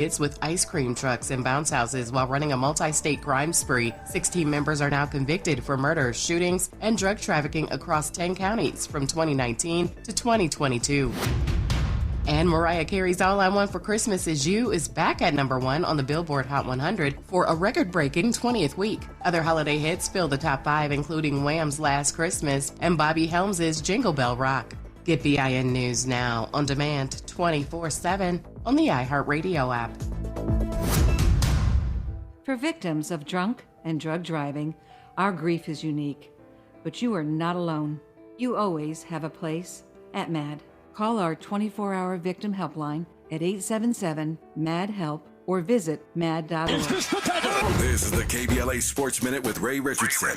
It's with ice cream trucks and bounce houses while running a multi-state crime spree. 16 members are now convicted for murder, shootings, and drug trafficking across 10 counties from 2019 to 2022. And Mariah Carey's All I Want for Christmas Is You is back at number 1 on the Billboard Hot 100 for a record-breaking 20th week. Other holiday hits fill the top 5, including Wham's Last Christmas and Bobby Helms' Jingle Bell Rock. Get BIN News now on demand 24/7 on the iHeartRadio app. For victims of drunk and drug driving, our grief is unique. But you are not alone. You always have a place at MAD. Call our 24-hour victim helpline at 877-MAD-HELP or visit mad.org. This is the KBLA Sports Minute with Ray Richardson.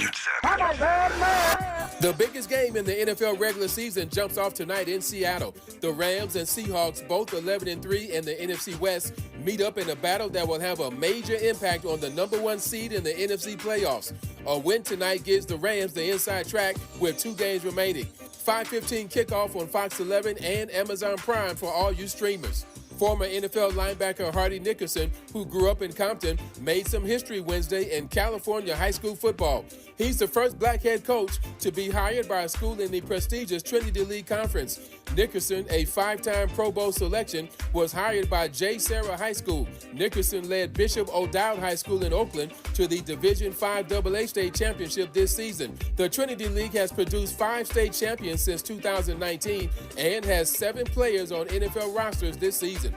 The biggest game in the NFL regular season jumps off tonight in Seattle. The Rams and Seahawks, both 11-3 in the NFC West, meet up in a battle that will have a major impact on the number 1 seed in the NFC playoffs. A win tonight gives the Rams the inside track with 2 games remaining. 5:15 kickoff on Fox 11 and Amazon Prime for all you streamers. Former NFL linebacker Hardy Nickerson, who grew up in Compton, made some history Wednesday in California high school football. He's the first black head coach to be hired by a school in the prestigious Trinity League Conference. Nickerson, a 5-time Pro Bowl selection, was hired by J. Sarah High School. Nickerson led Bishop O'Dowd High School in Oakland to the Division V AA state championship this season. The Trinity League has produced 5 state champions since 2019 and has 7 players on NFL rosters this season.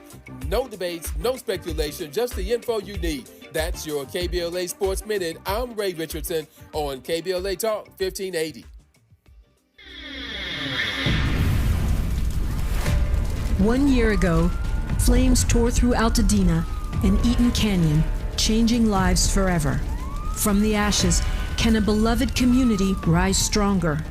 No debates, no speculation, just the info you need. That's your KBLA Sports Minute. I'm Ray Richardson on KBLA Talk 1580. One year ago, flames tore through Altadena and Eaton Canyon, changing lives forever. From the ashes, can a beloved community rise stronger?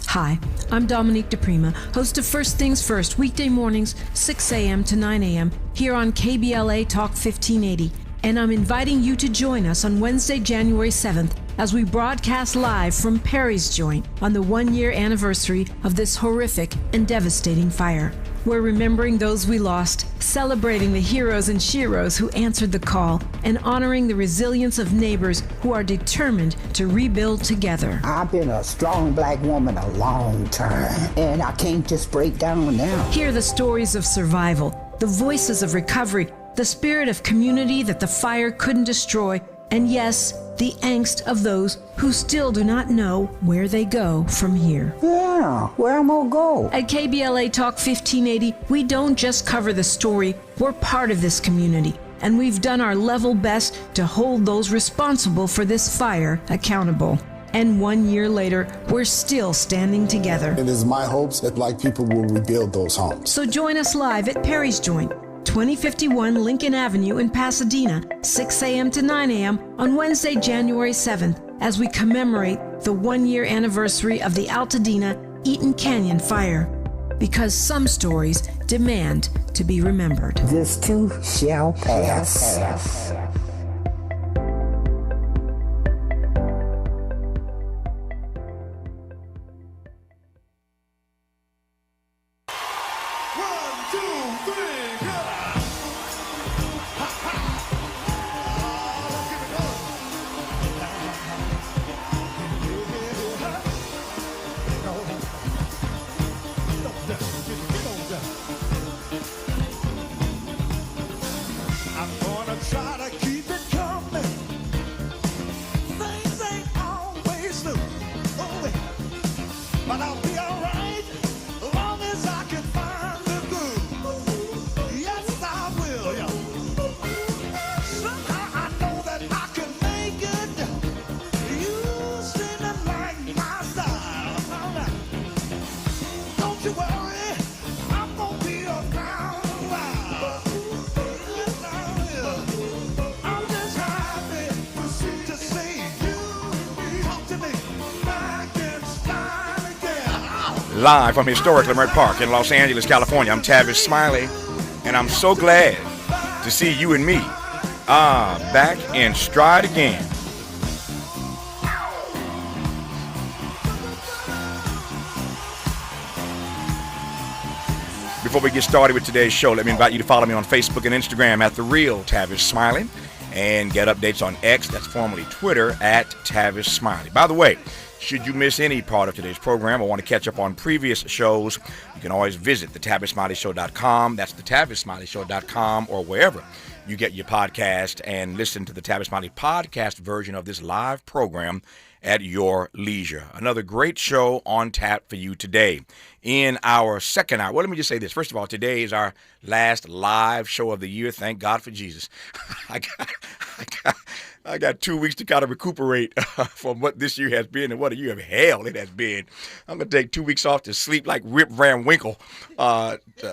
Hi, I'm Dominique DePrima, host of First Things First, weekday mornings, 6 a.m. to 9 a.m. here on KBLA Talk 1580. And I'm inviting you to join us on Wednesday, January 7th, as we broadcast live from Perry's Joint on the 1-year anniversary of this horrific and devastating fire. We're remembering those we lost, celebrating the heroes and sheroes who answered the call, and honoring the resilience of neighbors who are determined to rebuild together. I've been a strong black woman a long time, and I can't just break down now. Hear the stories of survival, the voices of recovery, the spirit of community that the fire couldn't destroy, and yes, the angst of those who still do not know where they go from here. Yeah, where am I go? At KBLA Talk 1580, we don't just cover the story, we're part of this community, and we've done our level best to hold those responsible for this fire accountable. And 1 year later, we're still standing together. It is my hopes that black people will rebuild those homes. So join us live at Perry's Joint, 2051 Lincoln Avenue in Pasadena, 6 a.m. to 9 a.m. on Wednesday, January 7th, as we commemorate the 1-year anniversary of the Altadena Eaton Canyon fire. Because some stories demand to be remembered. This too shall pass. Live from historic Leimert Park in Los Angeles, California, I'm Tavis Smiley, and I'm so glad to see you and me back in stride again. before we get started with today's show, let me invite you to follow me on Facebook and Instagram at The Real Tavis Smiley and get updates on X, that's formerly Twitter, at Tavis Smiley. By the way, should you miss any part of today's program or want to catch up on previous shows, you can always visit thetavisSmileyShow.com. That's thetavisSmileyShow.com or wherever you get your podcast and listen to the Tavis Smiley podcast version of this live program at your leisure. Another great show on tap for you today. In our second hour, well, let me just say this. First of all, today is our last live show of the year. Thank God for Jesus. I got 2 weeks to kind of recuperate from what this year has been and what a year of hell it has been. I'm going to take 2 weeks off to sleep like Rip Van Winkle,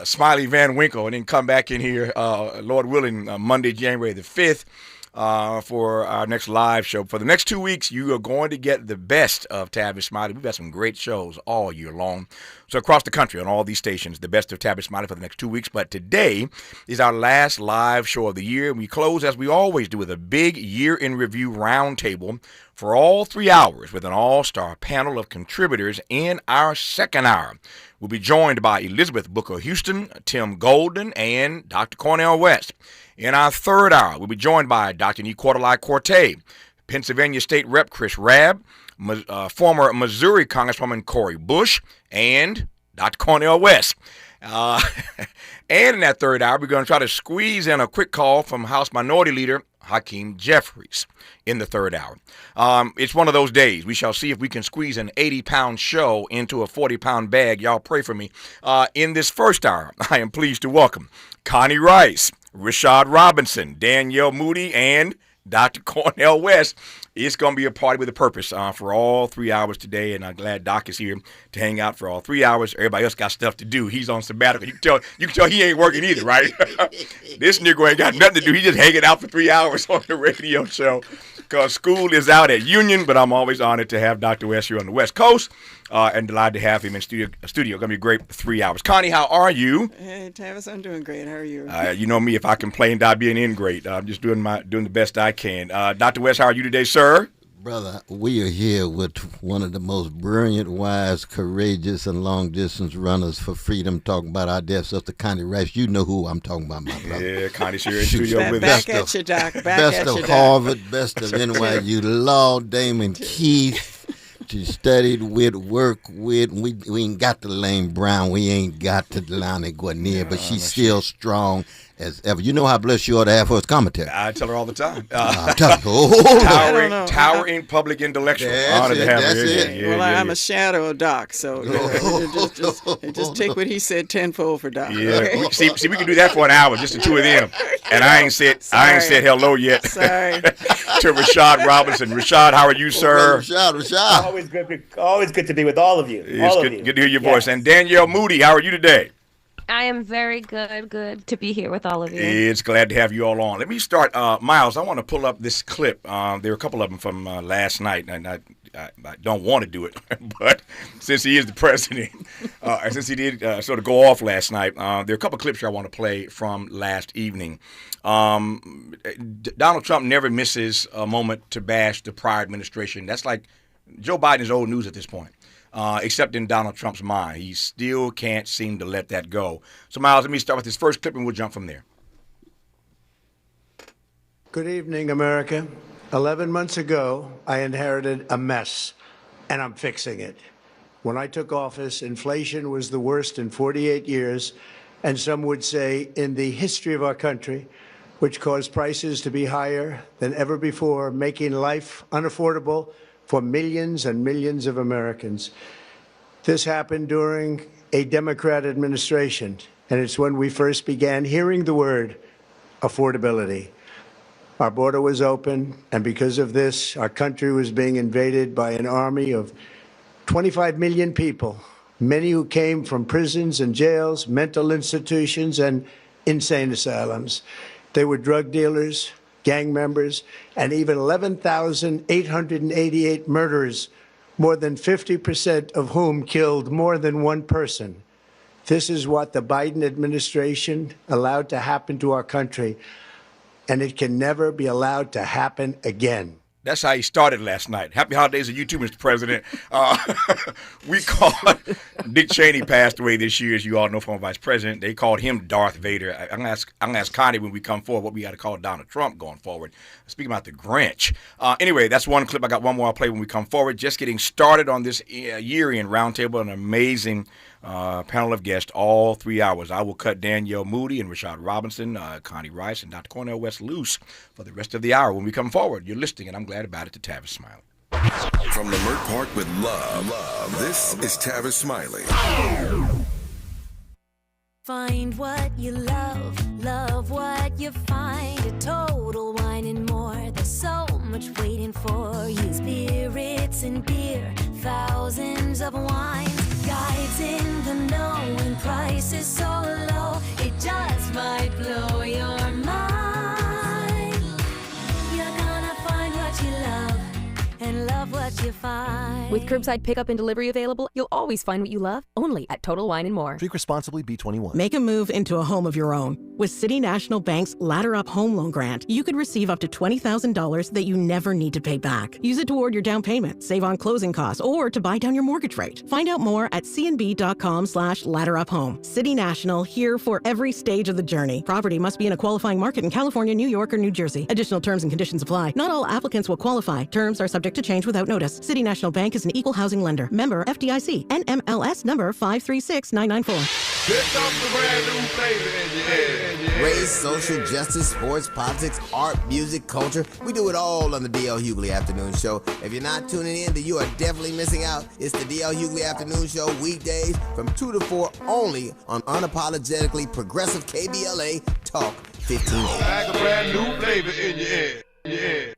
Smiley Van Winkle, and then come back in here, Lord willing, Monday, January the 5th. For our next live show. For the next 2 weeks, you are going to get the best of Tavis Smiley. We've got some great shows all year long. So across the country on all these stations, the best of Tavis Smiley for the next 2 weeks. But today is our last live show of the year. And we close, as we always do, with a big year in review roundtable for all 3 hours with an all-star panel of contributors in our second hour. We'll be joined by Elizabeth Booker Houston, Tim Golden, and Dr. Cornel West. In our third hour, we'll be joined by Dr. Nicotelai Corte, Pennsylvania State Rep Chris Rabb, former Missouri Congresswoman Cori Bush, and Dr. Cornel West. And in that third hour, we're going to try to squeeze in a quick call from House Minority Leader Hakeem Jeffries in the third hour. It's one of those days. We shall see if we can squeeze an 80-pound show into a 40-pound bag. Y'all pray for me. In this first hour, I am pleased to welcome Connie Rice, Rashad Robinson, Danielle Moodie, and Dr. Cornel West. It's going to be a party with a purpose for all 3 hours today, and I'm glad Doc is here to hang out for all 3 hours. Everybody else got stuff to do. He's on sabbatical. You can tell he ain't working either, right? This nigga ain't got nothing to do. He's just hanging out for 3 hours on the radio show because school is out at Union, but I'm always honored to have Dr. West here on the West Coast. And delighted to have him in studio. Going to be a great 3 hours. Connie, how are you? Hey, Tavis, I'm doing great. How are you? You know me. If I complain, I'd be an ingrate. I'm just doing the best I can. Dr. West, how are you today, sir? Brother, we are here with one of the most brilliant, wise, courageous, and long-distance runners for freedom, talking about our dear sister, Connie Rice. You know who I'm talking about, my brother. Yeah, Connie's here in studio with us. Back at you, Doc. Best of Harvard, best of NYU, Law, Damon Keith. She studied with, worked with. We ain't got the Lane Brown. We ain't got the Lonnie Guarnier, but she's still strong as ever. You know how blessed you are to have her as commentator. I tell her all the time. I'm telling her. Towering public intellectual. Honored to have her here. Yeah, well, I'm a shadow of Doc, so just take what he said tenfold for Doc. Yeah, Okay? see, we can do that for an hour, just the two of them. And I ain't said hello yet. Sorry. To Rashad Robinson. Rashad, how are you, sir? Rashad. Always good to be with all of you. It's good to hear your voice. And Danielle Moodie, how are you today? I am very good. Good to be here with all of you. It's glad to have you all on. Let me start. Miles, I want to pull up this clip. There are a couple of them from last night, and I don't want to do it, but since he is the president, and since he did sort of go off last night, there are a couple of clips here I want to play from last evening. Donald Trump never misses a moment to bash the prior administration. That's like Joe Biden is old news at this point. Except in Donald Trump's mind. He still can't seem to let that go. So, Miles, let me start with this first clip, and we'll jump from there. Good evening, America. 11 months ago, I inherited a mess, and I'm fixing it. When I took office, inflation was the worst in 48 years, and some would say in the history of our country, which caused prices to be higher than ever before, making life unaffordable for millions and millions of Americans. This happened during a Democrat administration, and it's when we first began hearing the word affordability. Our border was open, and because of this, our country was being invaded by an army of 25 million people, many who came from prisons and jails, mental institutions, and insane asylums. They were drug dealers, gang members, and even 11,888 murderers, more than 50% of whom killed more than one person. This is what the Biden administration allowed to happen to our country, and it can never be allowed to happen again. That's how he started last night. Happy holidays to you too, Mr. President. We called Dick Cheney passed away this year, as you all know, former Vice President. They called him Darth Vader. I'm gonna ask Connie when we come forward what we got to call Donald Trump going forward. Speaking about the Grinch. Anyway, that's one clip. I got one more I'll play when we come forward. Just getting started on this year-end roundtable, an amazing panel of guests, all 3 hours. I will cut Danielle Moodie and Rashad Robinson, Connie Rice, and Dr. Cornel West loose for the rest of the hour when we come forward. You're listening, and I'm glad about it, to Tavis Smiley. From Leimert Park with love, this is Tavis Smiley. Find what you love what you find. A Total Wine and More. There's so much waiting for you. Spirits and beer, thousands of wines. Guides in the know and prices so low, it just might blow your mind. You're gonna find what you love and love what you find. With curbside pickup and delivery available, you'll always find what you love, only at Total Wine and More. Drink responsibly, B21. Make a move into a home of your own. With City National Bank's Ladder Up Home Loan Grant, you could receive up to $20,000 that you never need to pay back. Use it toward your down payment, save on closing costs, or to buy down your mortgage rate. Find out more at cnb.com/ladderuphome. City National, here for every stage of the journey. Property must be in a qualifying market in California, New York, or New Jersey. Additional terms and conditions apply. Not all applicants will qualify. Terms are subject to change without notice. City National Bank is an equal housing lender. Member FDIC. NMLS number 536994. Here comes the brand new flavor in your head. Race, social justice, sports, politics, art, music, culture. We do it all on the D.L. Hughley Afternoon Show. If you're not tuning in, then you are definitely missing out. It's the D.L. Hughley Afternoon Show, weekdays from 2 to 4 only on unapologetically progressive KBLA Talk 1580. Like a brand new flavor in your head. Yeah.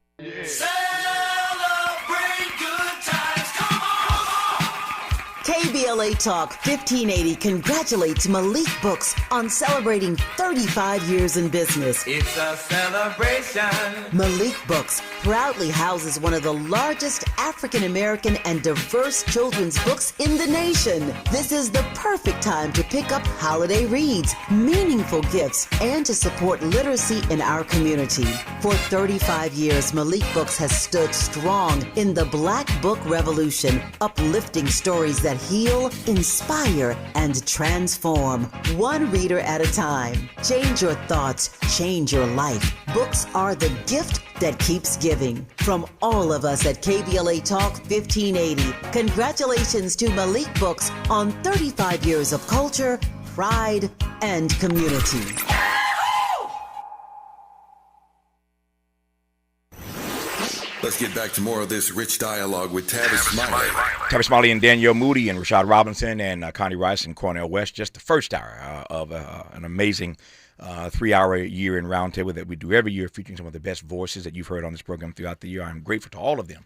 KBLA Talk 1580 congratulates Malik Books on celebrating 35 years in business. It's a celebration. Malik Books proudly houses one of the largest African American and diverse children's books in the nation. This is the perfect time to pick up holiday reads, meaningful gifts, and to support literacy in our community. For 35 years, Malik Books has stood strong in the Black Book Revolution, uplifting stories that heal, inspire, and transform. One reader at a time. Change your thoughts, change your life. Books are the gift that keeps giving. From all of us at KBLA Talk 1580, congratulations to Malik Books on 35 years of culture, pride, and community. Let's get back to more of this rich dialogue with Tavis Smiley. Tavis Smiley and Danielle Moodie and Rashad Robinson and Connie Rice and Cornel West. Just the first hour of an amazing 3-hour year-end roundtable that we do every year, featuring some of the best voices that you've heard on this program throughout the year. I'm grateful to all of them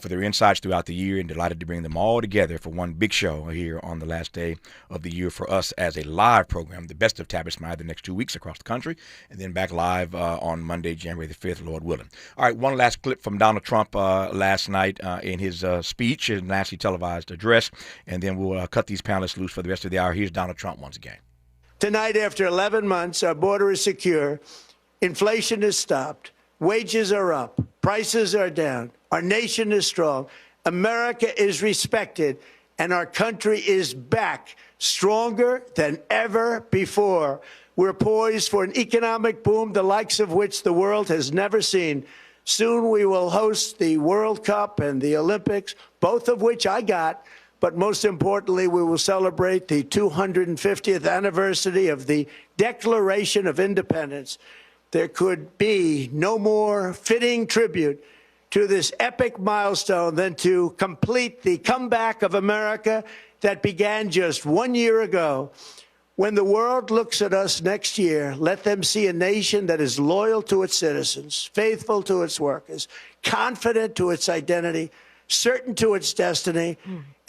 for their insights throughout the year, and delighted to bring them all together for one big show here on the last day of the year for us as a live program, the best of Tavis Smiley, the next 2 weeks across the country, and then back live on Monday, January the 5th, Lord willing. All right, one last clip from Donald Trump last night in his speech, his nationally televised address, and then we'll cut these panelists loose for the rest of the hour. Here's Donald Trump once again. Tonight, after 11 months, our border is secure. Inflation is stopped. Wages are up. Prices are down. Our nation is strong. America is respected. And our country is back, stronger than ever before. We're poised for an economic boom, the likes of which the world has never seen. Soon we will host the World Cup and the Olympics, both of which I got. But most importantly, we will celebrate the 250th anniversary of the Declaration of Independence. There could be no more fitting tribute to this epic milestone than to complete the comeback of America that began just 1 year ago. When the world looks at us next year, let them see a nation that is loyal to its citizens, faithful to its workers, confident to its identity, certain to its destiny,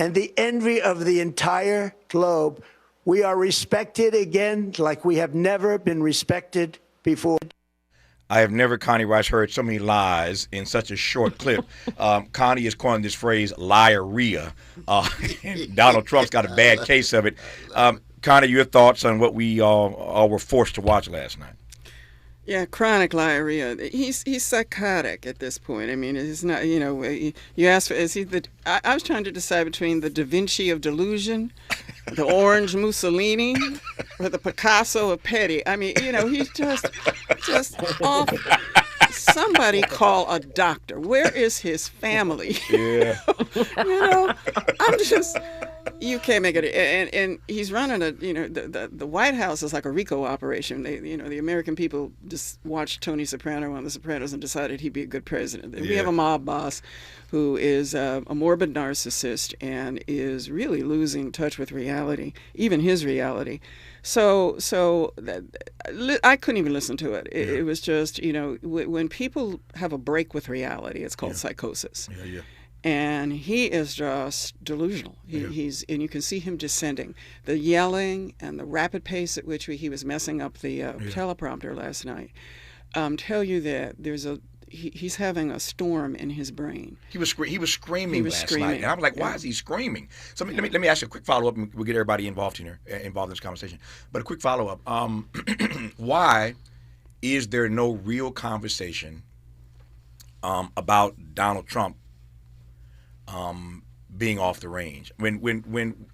and the envy of the entire globe. We are respected again like we have never been respected before. I have never, Connie Rice, heard so many lies in such a short clip. Connie has coined this phrase, liarrhea. Donald Trump's got a bad case of it. Connie, your thoughts on what we all were forced to watch last night? Yeah, chronic diarrhea. He's psychotic at this point. I mean, it's not, you know, you asked for, is he the, I was trying to decide between the Da Vinci of delusion, the orange Mussolini, or the Picasso of petty. I mean, you know, he's just off. Somebody call a doctor. Where is his family? Yeah. You know, I'm just... You can't make it, and he's running a, you know, the White House is like a RICO operation. They, you know, the American people just watched Tony Soprano on The Sopranos and decided he'd be a good president. We have a mob boss who is a morbid narcissist and is really losing touch with reality, even his reality. So I couldn't even listen to it. It was just, you know, when people have a break with reality, it's called psychosis. Yeah. And he is just delusional. He's, and you can see him descending. The yelling and the rapid pace at which he was messing up the teleprompter last night tell you that he's having a storm in his brain. He was screaming last night, and I'm like, why is he screaming? So let me ask you a quick follow up, and we'll get everybody involved in this conversation. But a quick follow up: why is there no real conversation about Donald Trump being off the range? When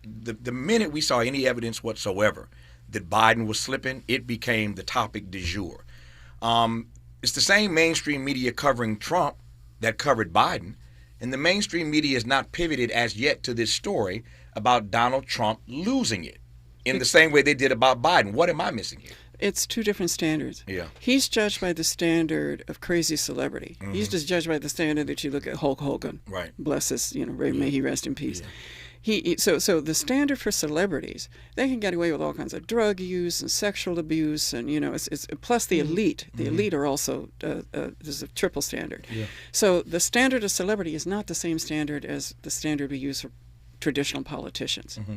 the minute we saw any evidence whatsoever that Biden was slipping, it became the topic du jour. It's the same mainstream media covering Trump that covered Biden, and the mainstream media has not pivoted as yet to this story about Donald Trump losing it in the same way they did about Biden. What am I missing here? It's two different standards. Yeah. He's judged by the standard of crazy celebrity. Mm-hmm. He's just judged by the standard that you look at Hulk Hogan. Right. Bless his, you know, may he rest in peace. Yeah. So the standard for celebrities, they can get away with all kinds of drug use and sexual abuse, and you know, it's plus the elite. The elite are also there's a triple standard. Yeah. So the standard of celebrity is not the same standard as the standard we use for traditional politicians. Mm-hmm.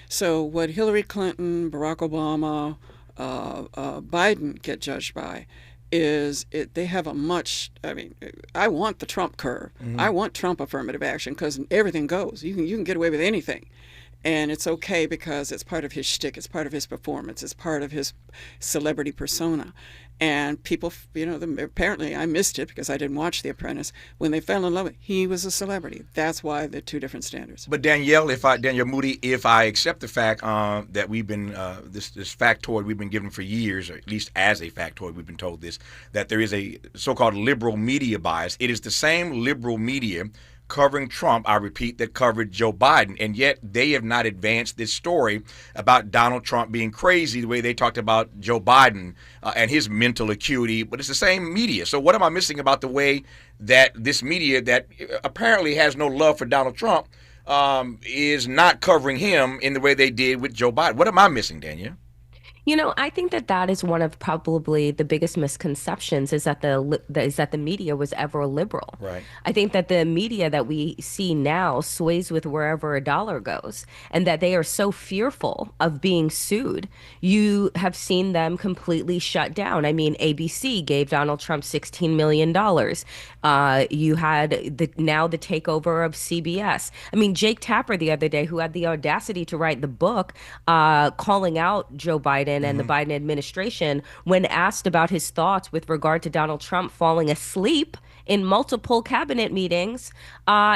So what Hillary Clinton, Barack Obama, Biden get judged by is they have a much, I mean, I want the Trump curve. Mm-hmm. I want Trump affirmative action because everything goes. You can get away with anything. And it's okay because it's part of his shtick, it's part of his performance, it's part of his celebrity persona. And people, you know, apparently I missed it because I didn't watch The Apprentice. When they fell in love with him, he was a celebrity. That's why they're two different standards. But Danielle Moodie, if I accept the fact that we've been this factoid we've been given for years, or at least as a factoid we've been told this, that there is a so-called liberal media bias. It is the same liberal media covering Trump, I repeat, that covered Joe Biden, and yet they have not advanced this story about Donald Trump being crazy the way they talked about Joe Biden and his mental acuity, but it's the same media. So what am I missing about the way that this media that apparently has no love for Donald Trump is not covering him in the way they did with Joe Biden? What am I missing, Danielle? You know, I think that is one of probably the biggest misconceptions is that the media was ever liberal. Right. I think that the media that we see now sways with wherever a dollar goes, and that they are so fearful of being sued. You have seen them completely shut down. I mean, ABC gave Donald Trump $16 million. You had now the takeover of CBS. I mean, Jake Tapper the other day, who had the audacity to write the book calling out Joe Biden and the Biden administration when asked about his thoughts with regard to Donald Trump falling asleep in multiple cabinet meetings,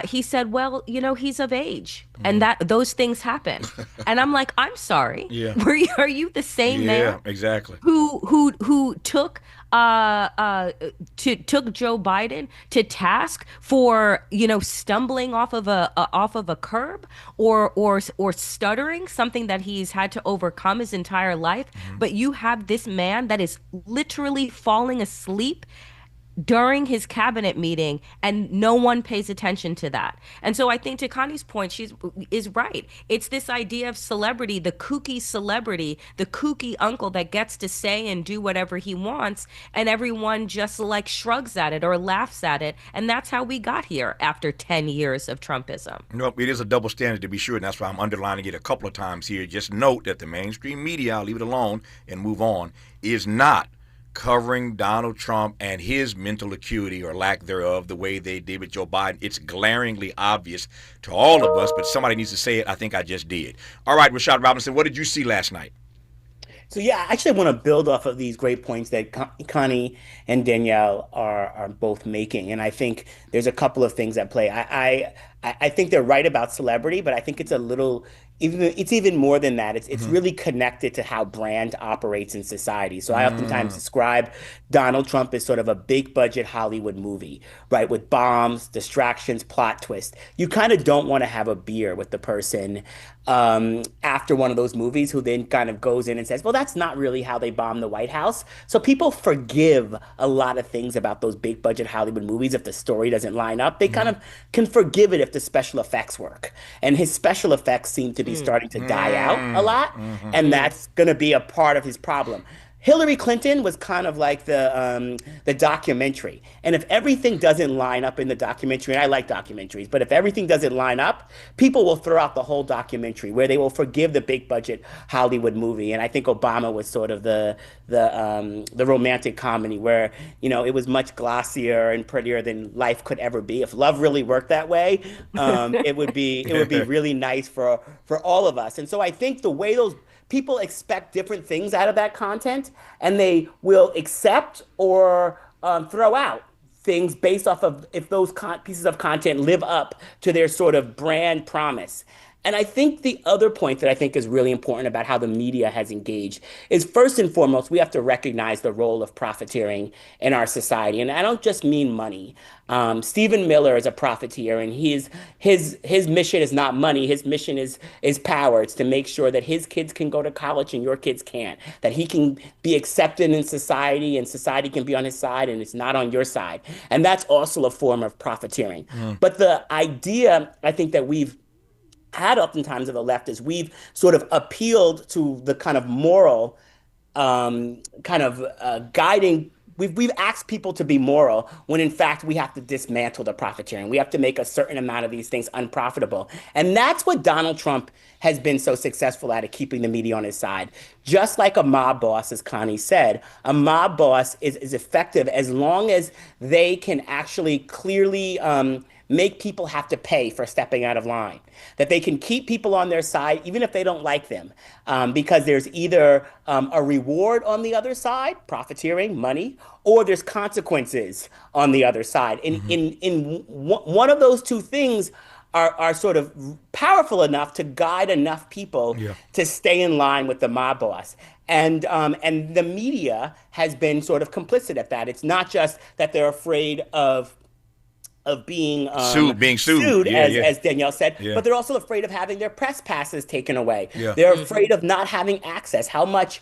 he said, well, you know, he's of age and that those things happen. And I'm like, I'm sorry. Yeah. Are you the same man? Yeah, exactly. Who took Joe Biden to task for, you know, stumbling off of a curb or stuttering, something that he's had to overcome his entire life. But you have this man that is literally falling asleep during his cabinet meeting, and no one pays attention to that. And so I think to Connie's point, she is right. It's this idea of celebrity, the kooky celebrity, the kooky uncle that gets to say and do whatever he wants, and everyone just like shrugs at it or laughs at it. And that's how we got here after 10 years of Trumpism. No, it is a double standard to be sure, and that's why I'm underlining it a couple of times here. Just note that the mainstream media, I'll leave it alone and move on, is not covering Donald Trump and his mental acuity or lack thereof the way they did with Joe Biden. It's glaringly obvious to all of us, but somebody needs to say it. I think I just did. All right, Rashad Robinson, what did you see last night? So yeah, I actually want to build off of these great points that Connie and Danielle are both making, and I think there's a couple of things at play. I think they're right about celebrity, but I think it's a little even more than that. It's really connected to how brand operates in society. So I oftentimes describe Donald Trump as sort of a big budget Hollywood movie, right? With bombs, distractions, plot twist. You kind of don't want to have a beer with the person after one of those movies who then kind of goes in and says, well, that's not really how they bombed the White House. So people forgive a lot of things about those big budget Hollywood movies if the story doesn't line up. They kind of can forgive it if the special effects work. And his special effects seem to be starting to die out a lot. And that's going to be a part of his problem. Hillary Clinton was kind of like the documentary. And if everything doesn't line up in the documentary, and I like documentaries, but if everything doesn't line up, people will throw out the whole documentary where they will forgive the big budget Hollywood movie. And I think Obama was sort of the romantic comedy where, you know, it was much glossier and prettier than life could ever be. If love really worked that way, it would be really nice for all of us. And so I think the way those people expect different things out of that content, and they will accept or throw out things based off of if those pieces of content live up to their sort of brand promise. And I think the other point that I think is really important about how the media has engaged is, first and foremost, we have to recognize the role of profiteering in our society. And I don't just mean money. Stephen Miller is a profiteer, and his mission is not money. His mission is power. It's to make sure that his kids can go to college and your kids can't, that he can be accepted in society and society can be on his side and it's not on your side. And that's also a form of profiteering. But the idea, I think, that we've had oftentimes of the left is we've sort of appealed to the kind of moral guiding. We've asked people to be moral when in fact we have to dismantle the profiteering. We have to make a certain amount of these things unprofitable. And that's what Donald Trump has been so successful at keeping the media on his side. Just like a mob boss, as Connie said, a mob boss is effective as long as they can actually clearly make people have to pay for stepping out of line, that they can keep people on their side even if they don't like them, because there's either a reward on the other side, profiteering, money, or there's consequences on the other side. In one of those two things are sort of powerful enough to guide enough people to stay in line with the mob boss. And the media has been sort of complicit at that. It's not just that they're afraid of being sued, as Danielle said, but they're also afraid of having their press passes taken away. They're afraid of not having access. How much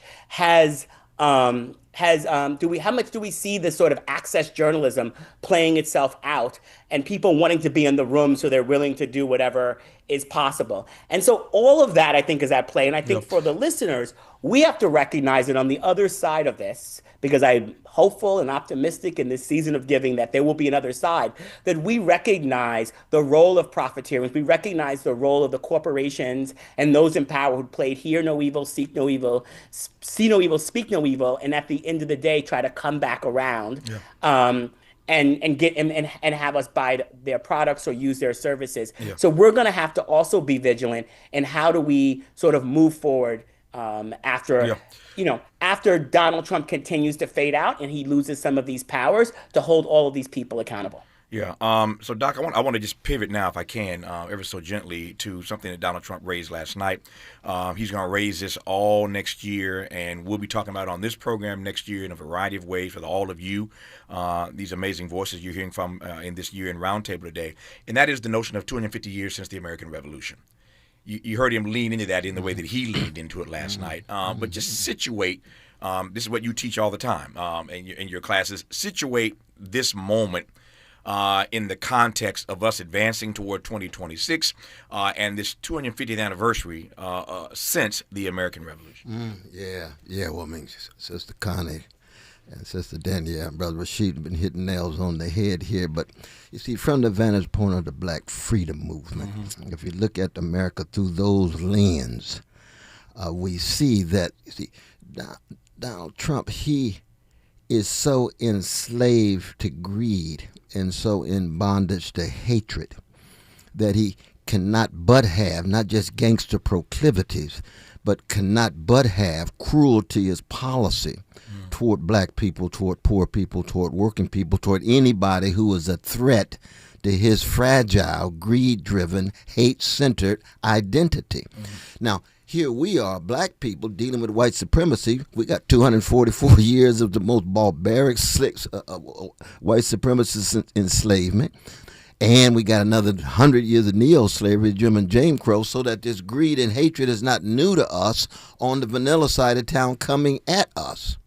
do we see this sort of access journalism playing itself out, and people wanting to be in the room so they're willing to do whatever is possible? And so all of that, I think, is at play. And I think for the listeners, we have to recognize it on the other side of this, because I'm hopeful and optimistic in this season of giving that there will be another side, that we recognize the role of profiteering. We recognize the role of the corporations and those in power who played hear no evil, seek no evil, see no evil, speak no evil, and at the end of the day try to come back around and get and have us buy their products or use their services. So we're going to have to also be vigilant in how do we sort of move forward after Donald Trump continues to fade out and he loses some of these powers, to hold all of these people accountable. Yeah. So, Doc, I want to just pivot now, if I can, ever so gently, to something that Donald Trump raised last night. He's going to raise this all next year, and we'll be talking about it on this program next year in a variety of ways for all of you, these amazing voices you're hearing from in this year in Roundtable today. And that is the notion of 250 years since the American Revolution. You heard him lean into that in the way that he leaned into it last night. But just situate, this is what you teach all the time in your classes, situate this moment in the context of us advancing toward 2026 and this 250th anniversary since the American Revolution. Well, I mean, Sister Connie and Sister Danielle and Brother Rashid have been hitting nails on the head here. But you see, from the vantage point of the Black Freedom Movement, if you look at America through those lenses, we see that, Donald Trump, he is so enslaved to greed and so in bondage to hatred that he cannot but have not just gangster proclivities, but cannot but have cruelty as policy toward black people, toward poor people, toward working people, toward anybody who is a threat to his fragile, greed-driven, hate-centered identity. Now, here we are, black people, dealing with white supremacy. We got 244 years of the most barbaric, slick white supremacist enslavement. And we got another 100 years of neo-slavery, German Jim Crow, so that this greed and hatred is not new to us on the vanilla side of town coming at us.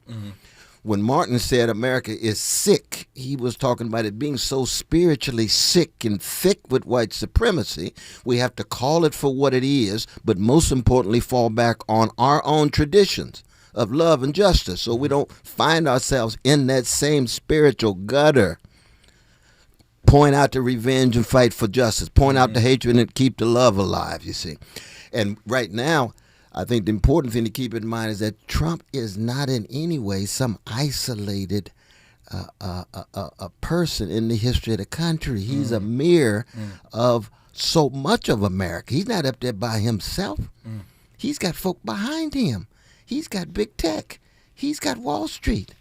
When Martin said America is sick, he was talking about it being so spiritually sick and thick with white supremacy. We have to call it for what it is, but most importantly, fall back on our own traditions of love and justice so we don't find ourselves in that same spiritual gutter. Point out the revenge and fight for justice. Point out the hatred and keep the love alive, you see. And right now, I think the important thing to keep in mind is that Trump is not in any way some isolated a person in the history of the country. He's a mirror of so much of America. He's not up there by himself. He's got folk behind him. He's got big tech. He's got Wall Street.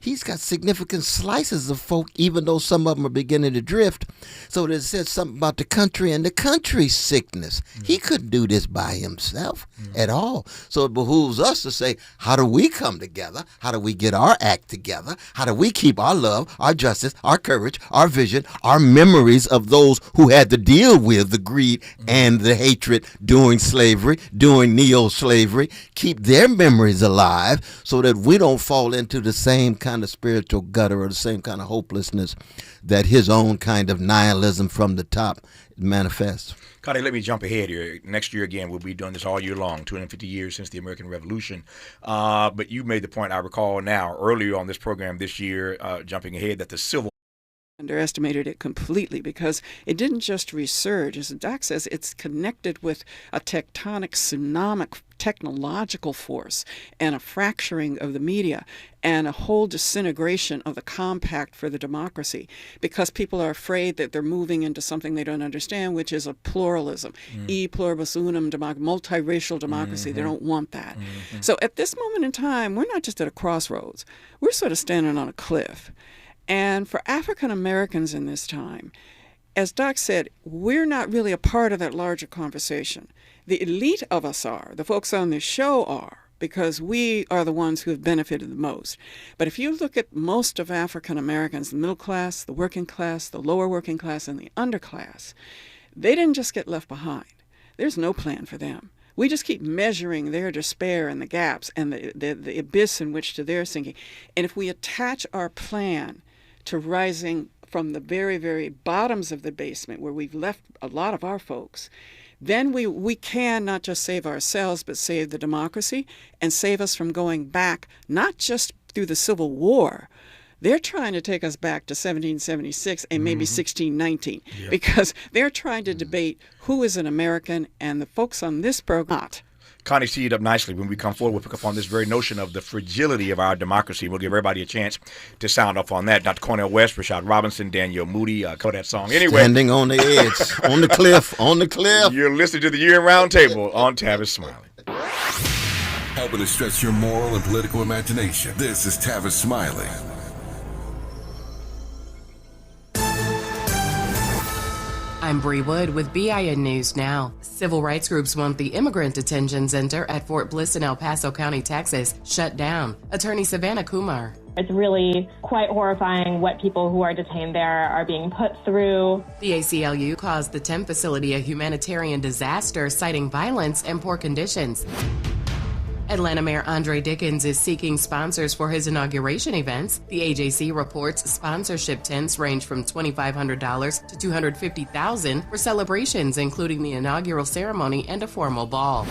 He's got significant slices of folk, even though some of them are beginning to drift. So it says something about the country and the country's sickness. He couldn't do this by himself at all. So it behooves us to say, how do we come together? How do we get our act together? How do we keep our love, our justice, our courage, our vision, our memories of those who had to deal with the greed and the hatred during slavery, during neo-slavery, keep their memories alive so that we don't fall into the same kind of spiritual gutter or the same kind of hopelessness that his own kind of nihilism from the top manifests. Connie, let me jump ahead here. Next year, again, we'll be doing this all year long, 250 years since the American Revolution. But you made the point, I recall now, earlier on this program this year, jumping ahead, that the Civil underestimated it completely because it didn't just resurge. As Doc says, it's connected with a tectonic, tsunamic technological force and a fracturing of the media and a whole disintegration of the compact for the democracy because people are afraid that they're moving into something they don't understand, which is a pluralism, e pluribus unum, multiracial democracy. They don't want that. So at this moment in time, we're not just at a crossroads. We're sort of standing on a cliff. And for African Americans in this time, as Doc said, we're not really a part of that larger conversation. The elite of us are, the folks on this show are, because we are the ones who have benefited the most. But if you look at most of African Americans, the middle class, the working class, the lower working class, and the underclass, they didn't just get left behind. There's no plan for them. We just keep measuring their despair and the gaps and the abyss in which they're sinking. And if we attach our plan to rising from the very, very bottoms of the basement where we've left a lot of our folks, then we can not just save ourselves, but save the democracy and save us from going back, not just through the Civil War. They're trying to take us back to 1776 and maybe 1619 because they're trying to debate who is an American, and the folks on this program not. Connie teed up nicely. When we come forward, we'll pick up on this very notion of the fragility of our democracy. We'll give everybody a chance to sound off on that. Dr. Cornel West, Rashad Robinson, Danielle Moodie, cover that song. Anyway, standing on the edge, on the cliff, on the cliff. You're listening to the Year Roundtable on Tavis Smiley. Helping to stretch your moral and political imagination. This is Tavis Smiley. I'm Bree Wood with BIN News Now. Civil rights groups want the Immigrant Detention Center at Fort Bliss in El Paso County, Texas, shut down. Attorney Savannah Kumar. It's really quite horrifying what people who are detained there are being put through. The ACLU calls the TEM facility a humanitarian disaster, citing violence and poor conditions. Atlanta Mayor Andre Dickens is seeking sponsors for his inauguration events. The AJC reports sponsorship tents range from $2,500 to $250,000 for celebrations, including the inaugural ceremony and a formal ball.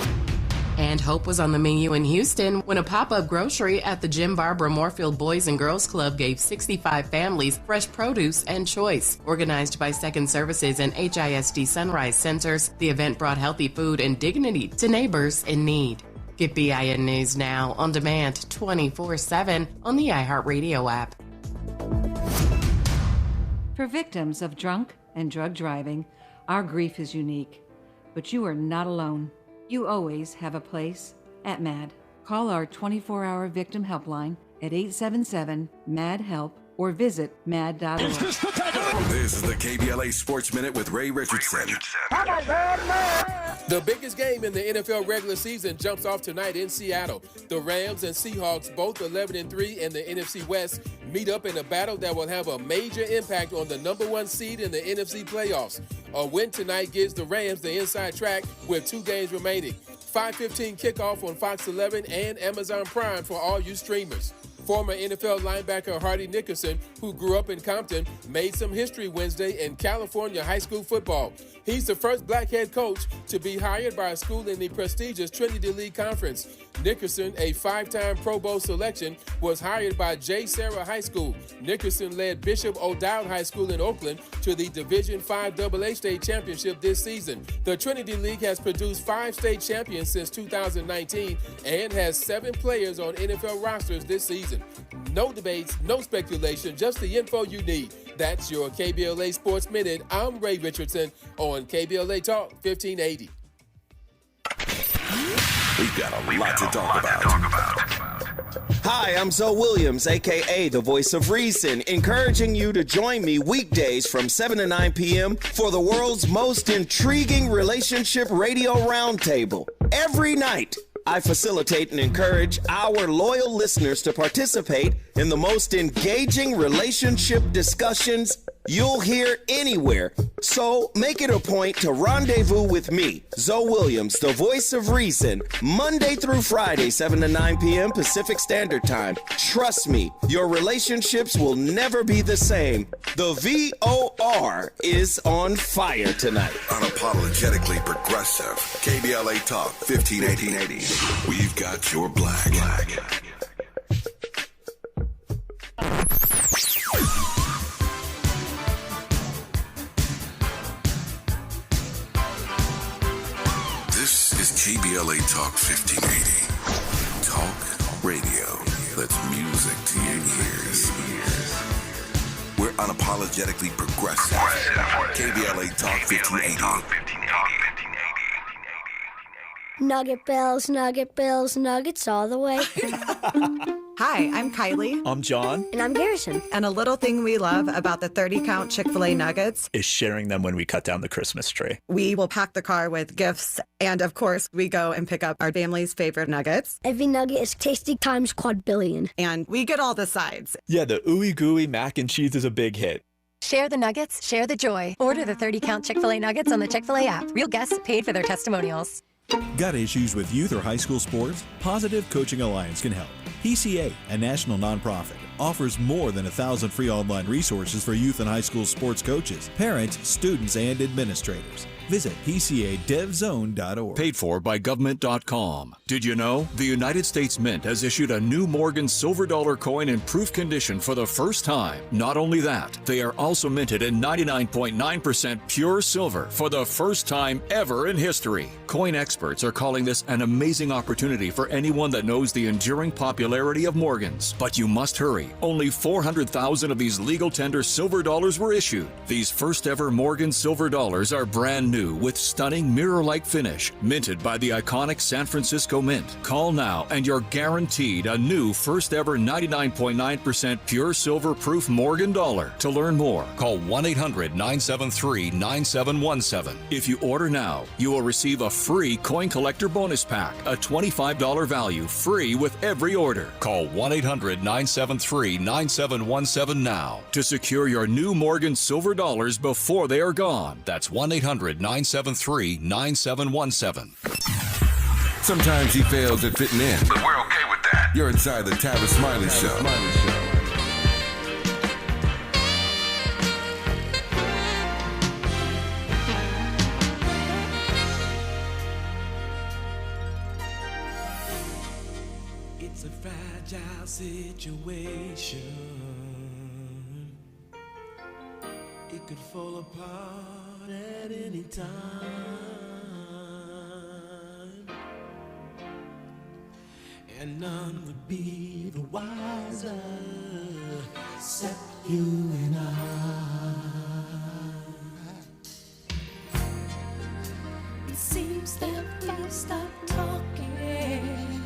And hope was on the menu in Houston when a pop-up grocery at the Jim Barbara Moorfield Boys and Girls Club gave 65 families fresh produce and choice. Organized by Second Services and HISD Sunrise Centers, the event brought healthy food and dignity to neighbors in need. Get BIN News Now on demand 24/7 on the iHeartRadio app. For victims of drunk and drug driving, our grief is unique. But you are not alone. You always have a place at MAD. Call our 24-hour victim helpline at 877-MAD-HELP or visit mad.org. This is the KBLA Sports Minute with Ray Richardson. The biggest game in the NFL regular season jumps off tonight in Seattle. The Rams and Seahawks, both 11-3 in the NFC West, meet up in a battle that will have a major impact on the number one seed in the NFC playoffs. A win tonight gives the Rams the inside track with 2 games remaining. 5:15 kickoff on Fox 11 and Amazon Prime for all you streamers. Former NFL linebacker Hardy Nickerson, who grew up in Compton, made some history Wednesday in California high school football. He's the first black head coach to be hired by a school in the prestigious Trinity League Conference. Nickerson, a 5-time Pro Bowl selection, was hired by J. Sarah High School. Nickerson led Bishop O'Dowd High School in Oakland to the Division V AA State Championship this season. The Trinity League has produced 5 state champions since 2019 and has 7 players on NFL rosters this season. No debates, no speculation, just the info you need. That's your KBLA Sports Minute. I'm Ray Richardson on KBLA Talk 1580. We've got a lot to talk about. Hi, I'm Zoe Williams, a.k.a. the Voice of Reason, encouraging you to join me weekdays from 7 to 9 p.m. for the world's most intriguing relationship radio roundtable. Every night, I facilitate and encourage our loyal listeners to participate in the most engaging relationship discussions you'll hear anywhere. So make it a point to rendezvous with me, Zoe Williams, the Voice of Reason, Monday through Friday, 7 to 9 p.m. Pacific Standard Time. Trust me, your relationships will never be the same. The VOR is on fire tonight. Unapologetically progressive. KBLA Talk 1580. We've got your black. This is KBLA Talk 1580. Talk radio. That's music to your ears. We're unapologetically progressive. KBLA Talk 1580. Nugget bells, nuggets all the way. Hi, I'm Kylie. I'm John. And I'm Garrison. And a little thing we love about the 30-count Chick-fil-A nuggets is sharing them when we cut down the Christmas tree. We will pack the car with gifts. And of course, we go and pick up our family's favorite nuggets. Every nugget is tasty times quadrillion. And we get all the sides. Yeah, the ooey gooey mac and cheese is a big hit. Share the nuggets, share the joy. Order the 30-count Chick-fil-A nuggets on the Chick-fil-A app. Real guests paid for their testimonials. Got issues with youth or high school sports? Positive Coaching Alliance can help. PCA, a national nonprofit, offers more than 1,000 free online resources for youth and high school sports coaches, parents, students, and administrators. Visit PCADevZone.org. Paid for by government.com. Did you know? The United States Mint has issued a new Morgan silver dollar coin in proof condition for the first time. Not only that, they are also minted in 99.9% pure silver for the first time ever in history. Coin experts are calling this an amazing opportunity for anyone that knows the enduring popularity of Morgans. But you must hurry. Only 400,000 of these legal tender silver dollars were issued. These first ever Morgan silver dollars are brand new with stunning mirror-like finish, minted by the iconic San Francisco Mint. Call now and you're guaranteed a new first ever 99.9% pure silver proof Morgan dollar. To learn more, call 1-800-973-9717. If you order now, you will receive a free coin collector bonus pack, a $25 value, free with every order. Call 1-800-973-9717 now to secure your new Morgan silver dollars before they are gone. That's 1-800-973-9717. Sometimes he fails at fitting in, but we're okay with that. You're inside the Tavis Smiley Show. It's a fragile situation. It could fall apart at any time. And none would be the wiser except you and I. It seems that we stopped talking.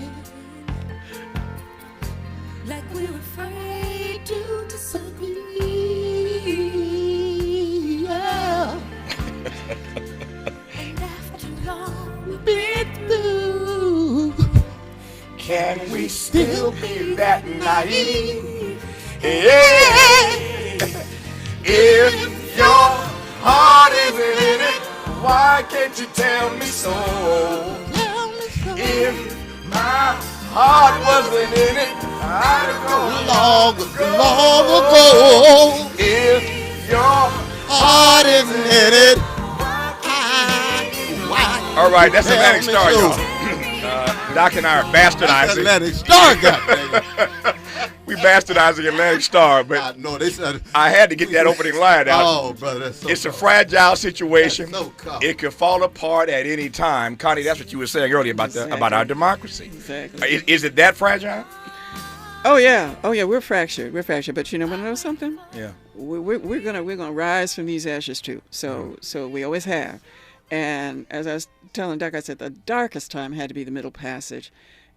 still be that naive. Yeah. If your heart isn't in it, why can't you tell me so? If my heart wasn't in it, I'd go long ago. If your heart isn't in it, all right, that's Atlantic Star, y'all. Doc and I are bastardizing. Atlantic Star, goddammit. We bastardizing Atlantic Star, but no, they said I had to get that opening line out. Oh, brother, that's so it's a fragile situation. That's so common. It could fall apart at any time. Connie, that's what you were saying earlier about about our democracy. Exactly. Is it that fragile? Oh yeah, we're fractured. But you know, want to know something? Yeah. We're gonna rise from these ashes too. So we always have. And as I was telling Doc, I said the darkest time had to be the Middle Passage,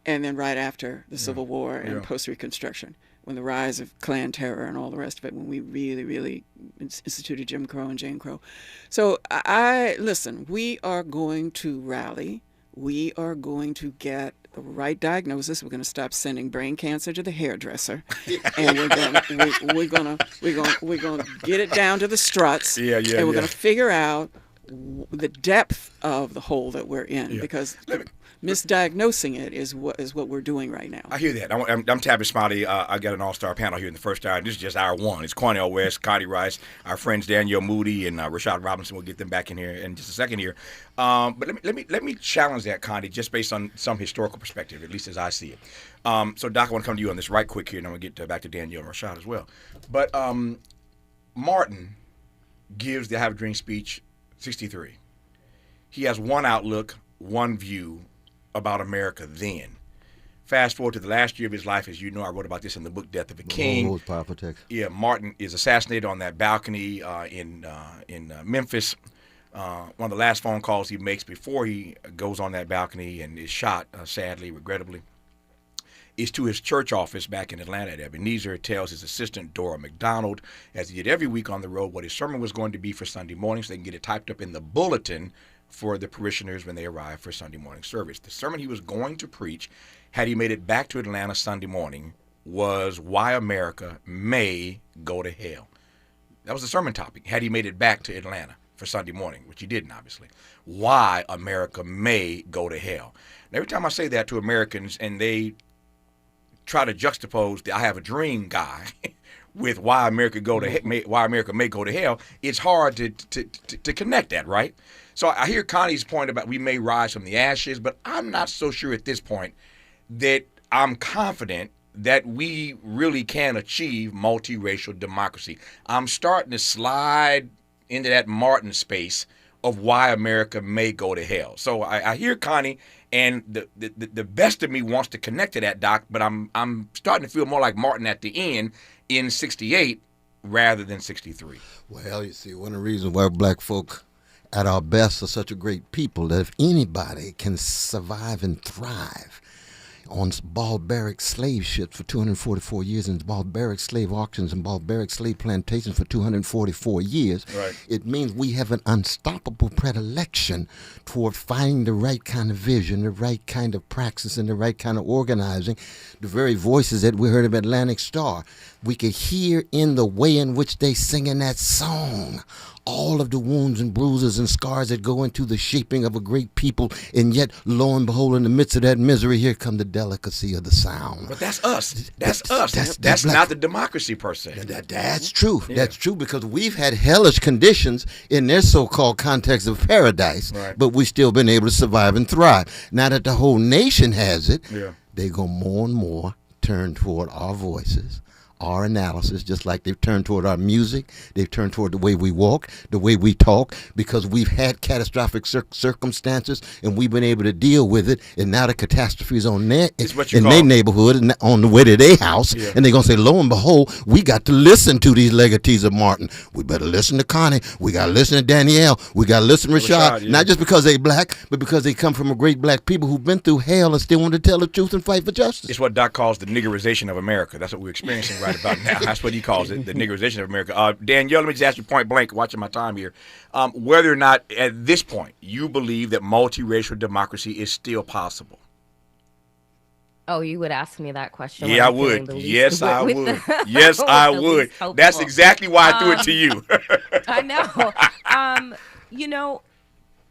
and then right after the Civil War and post-Reconstruction, when the rise of Klan terror and all the rest of it, when we really instituted Jim Crow and Jane Crow. So listen, we are going to rally. We are going to get the right diagnosis. We're going to stop sending brain cancer to the hairdresser, and we're going to get it down to the struts. And we're going to figure out the depth of the hole that we're in, because misdiagnosing it is what we're doing right now. I hear that. I'm Tavis Smiley. I got an all-star panel here in the first hour. This is just hour one. It's Cornel West, Connie Rice, our friends Danielle Moodie and Rashad Robinson. We'll get them back in here in just a second here. But let me challenge that, Connie, just based on some historical perspective, at least as I see it. So, Doc, I want to come to you on this right quick here, and I'm going to get back to Danielle and Rashad as well. But Martin gives the Have a Dream speech 63. He has one outlook, one view about America then. Fast forward to the last year of his life, as you know, I wrote about this in the book Death of a King. Oh, powerful text. Yeah, Martin is assassinated on that balcony in Memphis. One of the last phone calls he makes before he goes on that balcony and is shot, sadly, regrettably, is to his church office back in Atlanta at Ebenezer. Tells his assistant, Dora McDonald, as he did every week on the road, what his sermon was going to be for Sunday morning so they can get it typed up in the bulletin for the parishioners when they arrive for Sunday morning service. The sermon he was going to preach, had he made it back to Atlanta Sunday morning, was Why America May Go to Hell. That was the sermon topic, had he made it back to Atlanta for Sunday morning, which he didn't, obviously. Why America May Go to Hell. And every time I say that to Americans and they try to juxtapose the I Have a Dream guy with why America may go to hell, it's hard to connect that, right? So I hear Connie's point about we may rise from the ashes, but I'm not so sure at this point that I'm confident that we really can achieve multiracial democracy. I'm starting to slide into that Martin space of why America may go to hell. So I hear Connie, and the best of me wants to connect to that, Doc, but I'm starting to feel more like Martin at the end in 68 rather than 63. Well, you see, one of the reasons why black folk at our best are such a great people, that if anybody can survive and thrive on barbaric slave ships for 244 years and barbaric slave auctions and barbaric slave plantations for 244 years, it means we have an unstoppable predilection toward finding the right kind of vision, the right kind of praxis, and the right kind of organizing. The very voices that we heard of Atlantic Star, we could hear in the way in which they sing in that song all of the wounds and bruises and scars that go into the shaping of a great people, and yet, lo and behold, in the midst of that misery, here come the delicacy of the sound. But that's us. That's us. That's not the democracy per se. That's true. Yeah. That's true, because we've had hellish conditions in their so-called context of paradise, but we've still been able to survive and thrive. Now that the whole nation has it, they go more and more turn toward our voices, our analysis, just like they've turned toward our music, they've turned toward the way we walk, the way we talk, because we've had catastrophic circumstances and we've been able to deal with it, and now the catastrophe is on their neighborhood and on the way to their house, and they're going to say, lo and behold, we got to listen to these legatees of Martin. We better listen to Connie. We got to listen to Danielle. We got to listen to Rashad, not just because they black, but because they come from a great black people who've been through hell and still want to tell the truth and fight for justice. It's what Doc calls the niggerization of America. That's what we're experiencing right about now. That's what he calls it, the niggerization of America. Danielle, let me just ask you point blank, watching my time here, whether or not at this point you believe that multiracial democracy is still possible. Oh, you would ask me that question? Yeah, I would. Yes, I would. Yes, I would. That's exactly why I threw it to you. I know. You know,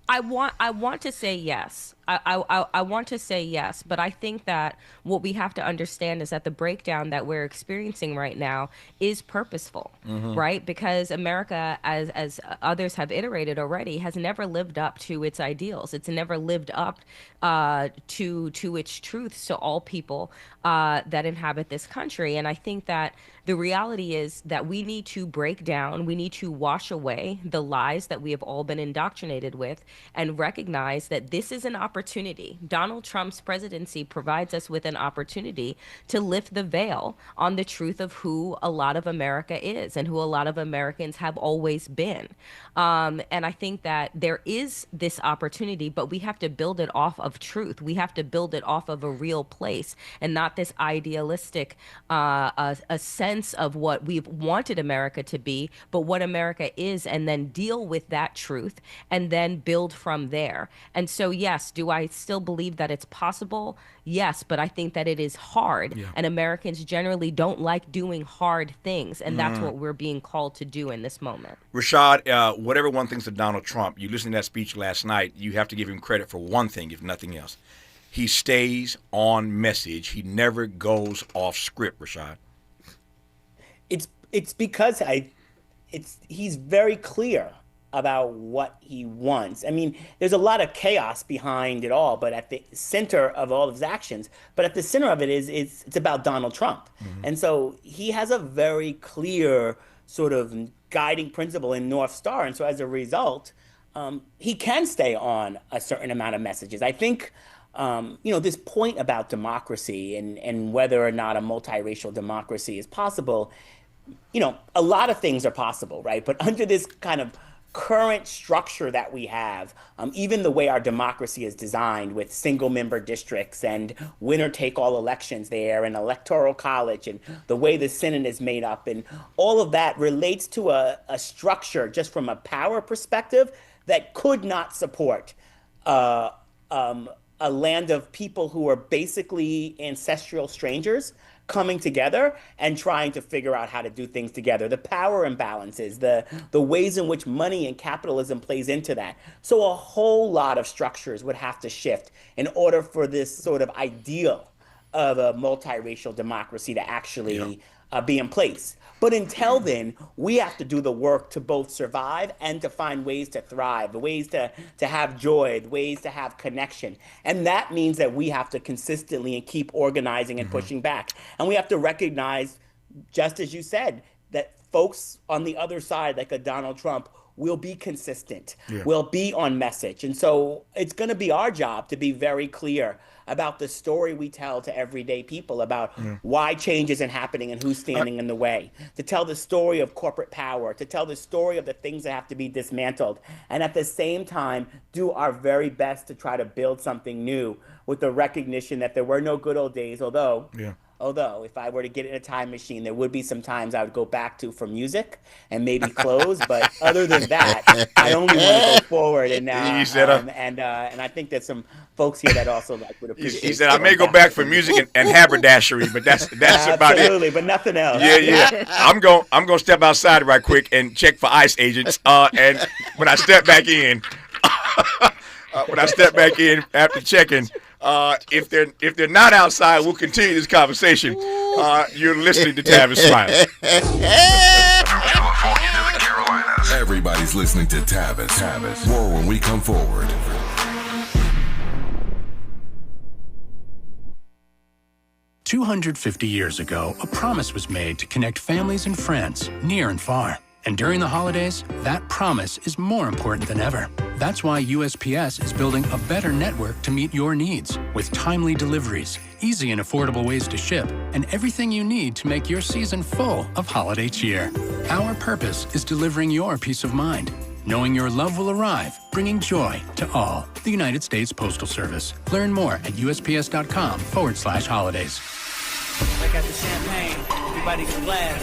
I want to say yes. I want to say yes, but I think that what we have to understand is that the breakdown that we're experiencing right now is purposeful, right? Because America, as others have iterated already, has never lived up to its ideals. It's never lived up to its truths to all people that inhabit this country. And I think that the reality is that we need to break down, we need to wash away the lies that we have all been indoctrinated with and recognize that this is an opportunity. Donald Trump's presidency provides us with an opportunity to lift the veil on the truth of who a lot of America is and who a lot of Americans have always been. And I think that there is this opportunity, but we have to build it off of truth. We have to build it off of a real place and not this idealistic a sense of what we've wanted America to be, but what America is, and then deal with that truth and then build from there. And so, yes, do I still believe that it's possible? Yes, but I think that it is hard, and Americans generally don't like doing hard things, and that's what we're being called to do in this moment. Rashad, whatever one thinks of Donald Trump, you listened to that speech last night, you have to give him credit for one thing, if nothing else. He stays on message. He never goes off script, Rashad. It's because he's very clear about what he wants. I mean, there's a lot of chaos behind it all, but at the center of all of his actions, but at the center of it is it's about Donald Trump. And so he has a very clear sort of guiding principle in North Star. And so as a result, he can stay on a certain amount of messages. I think, this point about democracy and whether or not a multiracial democracy is possible, a lot of things are possible, right? But under this kind of current structure that we have, even the way our democracy is designed with single member districts and winner take all elections there and electoral college and the way the Senate is made up and all of that relates to a structure just from a power perspective that could not support a land of people who are basically ancestral strangers coming together and trying to figure out how to do things together. The power imbalances, the ways in which money and capitalism plays into that. So a whole lot of structures would have to shift in order for this sort of ideal of a multiracial democracy to actually be in place. But until then, we have to do the work to both survive and to find ways to thrive, the ways to have joy, the ways to have connection. And that means that we have to consistently and keep organizing and pushing back. And we have to recognize, just as you said, that folks on the other side, like a Donald Trump, will be consistent, will be on message. And so it's going to be our job to be very clear about the story we tell to everyday people about why change isn't happening and who's standing in the way, to tell the story of corporate power, to tell the story of the things that have to be dismantled, and at the same time do our very best to try to build something new with the recognition that there were no good old days, although if I were to get in a time machine, there would be some times I would go back to for music and maybe clothes. But other than that, I only want to go forward. And I think that some folks here that also would appreciate. He said, I may go back for music and haberdashery, but that's about it. Absolutely, but nothing else. Yeah. I'm going to step outside right quick and check for ICE agents. And when I step back in, after checking. If they're not outside, we'll continue this conversation. You're listening to Tavis Smiley. Everybody's listening to Tavis. More when we come forward. "250 years ago, a promise was made to connect families and friends near and far. And during the holidays, that promise is more important than ever. That's why USPS is building a better network to meet your needs with timely deliveries, easy and affordable ways to ship, and everything you need to make your season full of holiday cheer. Our purpose is delivering your peace of mind, knowing your love will arrive, bringing joy to all. The United States Postal Service. Learn more at USPS.com/holidays. I got the champagne. Everybody can laugh.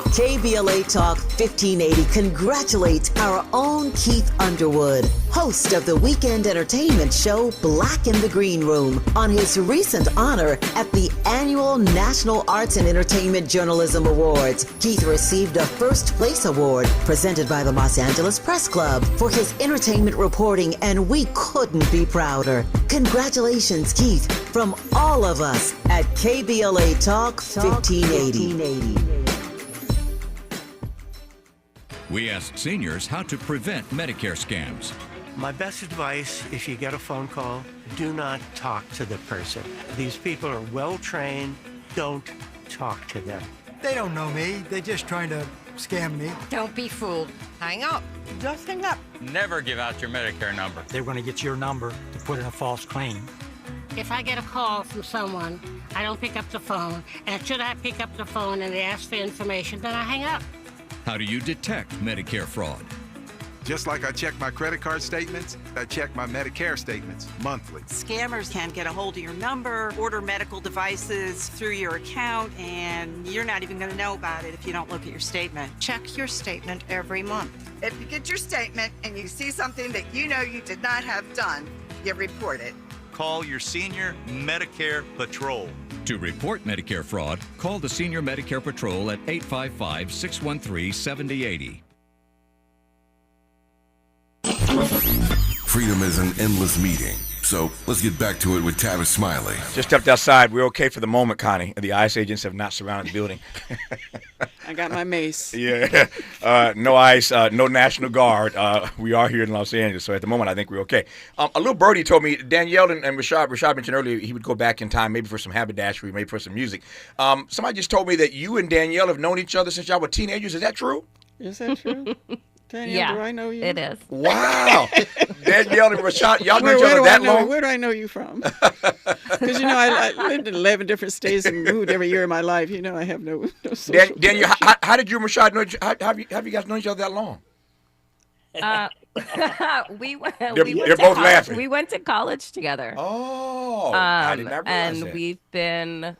KBLA Talk 1580 congratulates our own Keith Underwood, host of the weekend entertainment show Black in the Green Room, on his recent honor at the annual National Arts and Entertainment Journalism Awards. Keith received a first place award presented by the Los Angeles Press Club for his entertainment reporting, and we couldn't be prouder. Congratulations, Keith, from all of us at KBLA Talk 1580. We asked seniors how to prevent Medicare scams. My best advice, if you get a phone call, do not talk to the person. These people are well-trained. Don't talk to them. They don't know me. They're just trying to scam me. Don't be fooled. Hang up. Just hang up. Never give out your Medicare number. They're going to get your number to put in a false claim. If I get a call from someone, I don't pick up the phone. And should I pick up the phone and they ask for information, then I hang up. How do you detect Medicare fraud? Just like I check my credit card statements, I check my Medicare statements monthly. Scammers can get a hold of your number, order medical devices through your account, and you're not even going to know about it if you don't look at your statement. Check your statement every month. If you get your statement and you see something that you know you did not have done, you report it. Call your senior Medicare Patrol. To report Medicare fraud, call the Senior Medicare Patrol at 855-613-7080. Freedom is an endless meeting. So let's get back to it with Tavis Smiley. Just stepped outside. We're okay for the moment, Connie. The ICE agents have not surrounded the building. I got my mace. Yeah. No ICE, no National Guard. We are here in Los Angeles, so at the moment I think we're okay. A little birdie told me, Danielle and Rashad mentioned earlier he would go back in time, maybe for some haberdashery, maybe for some music. Somebody just told me that you and Danielle have known each other since y'all were teenagers. Is that true? Is that true? Danielle, yeah, do I know you? It is. Wow. Danielle and Rashad, y'all know each other that long? Where do I know you from? Because, I lived in 11 different states and moved every year of my life. I have no social Danielle, how did you and Rashad know have you guys known each other that long? They're both laughing. We went to college together. Oh, I did not realize that. We've been...